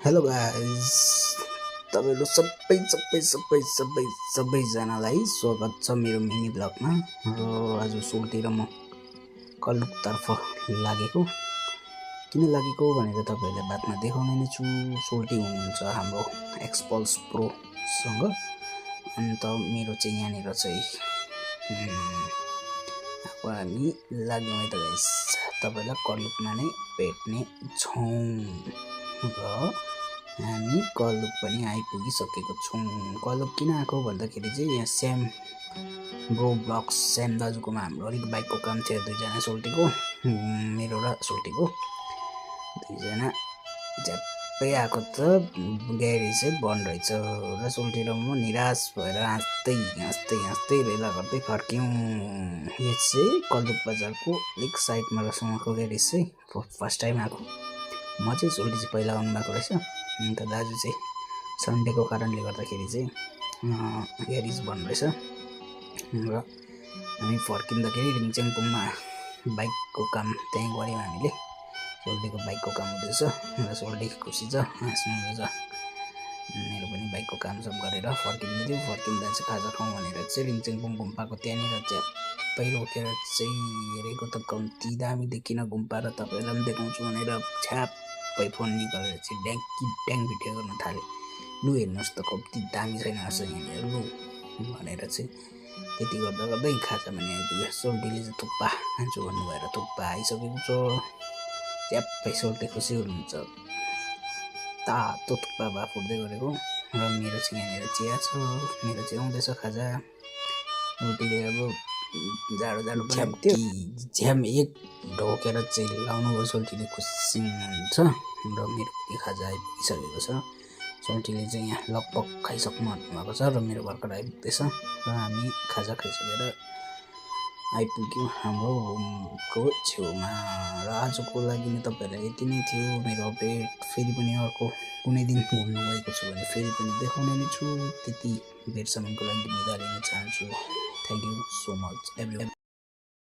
Hello guys, तपाईहरु सबैजनालाई स्वागत छ मेरो मिनी ब्लगमा। र आज सोलतिर म कल्लुकतर्फ लागेको किन लागेको भनेर तपाईहरुलाई बादमा देखाउने नै छु। सोल्टी हुनुहुन्छ हाम्रो एक्सपल्स प्रो सँग, अन्त मेरो चाहिँ यहाँनिर चाहिँ अब हामी लाग्यौँ है त गाइस। तपाईलाई कल्लुकमा नै भेट्ने छौं र हामी कल्लुक पनि आइपुगिसकेको छौं। कल्लुक किन आएको भन्दाखेरि चाहिँ यहाँ स्याम ब्रो ब्लग्स स्याम दाजुकोमा हाम्रो अलिक बाइकको काम थियो। दुईजना सोल्टीको, मेरो र सोल्टीको दुईजना झ्याप्पै आएको त ग्यारेज चाहिँ बन्द रहेछ र सोल्टी र म निराश भएर हाँस्दै रेला गर्दै फर्क्यौँ। यो चाहिँ कल्लुक बजारको अलिक साइडमा रहेछ ग्यारेज चाहिँ। फर्स्ट टाइम आएको म चाहिँ, सोल्टी चाहिँ पहिला आउनु भएको रहेछ। अन्त दाजु चाहिँ सन्डेको कारणले गर्दाखेरि चाहिँ ग्यारेज बन्द रहेछ र हामी फर्किँदाखेरि रिङचेङपुङमा बाइकको काम त्यहीँ गऱ्यौँ हामीले। सोल्टीको बाइकको काम हुँदैछ र सोल्टी खुसी छ, हाँस्नुहुँदैछ। मेरो पनि बाइकको कामसम गरेर फर्किँदै थियो। फर्किँदा चाहिँ खाजा खाउँ भनेर चाहिँ रिङचेङपुङ गुम्पाको त्यहाँनिर झ्याप्पै रोकेर चाहिँ हेरेको त कम्ती दामी देखिन गुम्पा, र तपाईँलाई पनि देखाउँछु भनेर छ्याप्पै फोन निकालेर चाहिँ ड्याङ भिडियो गर्न थालेँ। लु हेर्नुहोस् त कति दामी छैन रहेछ यहाँनिर, लु भनेर चाहिँ त्यति गर्दा खाजा पनि आइपुग्यो। सोल्टीले चाहिँ थुक्पा खान्छु भन्नुभएर थुक्पा आइसकेको छ। च्याप्पै सोल्टी खुसी हुनुहुन्छ। तातो थुक्पा भए फुट्दै गरेको र मेरो चाहिँ यहाँनिर चिया छ। मेरो चाहिँ आउँदैछ खाजा। सोल्टीले अब जाडो पनि झ्याम एक ढोकेर चाहिँ लाउनु भयो। सोल्टीले खुसी हुनुहुन्छ र मेरो पनि खाजा आइपुगिसकेको छ। सोल्टीले चाहिँ यहाँ लगभग खाइसक्नु भएको छ र मेरो भर्खर आइपुग्दैछ र हामी खाजा खाइसकेर आइपुग्यौँ हाम्रो रुमको छेउमा। र आजको लागि नै तपाईँहरूलाई यति नै थियो मेरो अपडेट। फेरि पनि अर्को कुनै दिन घुम्नु गएको छु भने फेरि पनि देखाउने नै छु। त्यति बेरसम्मको लागि बिदा लिन चाहन्छु। Thank you so much everyone.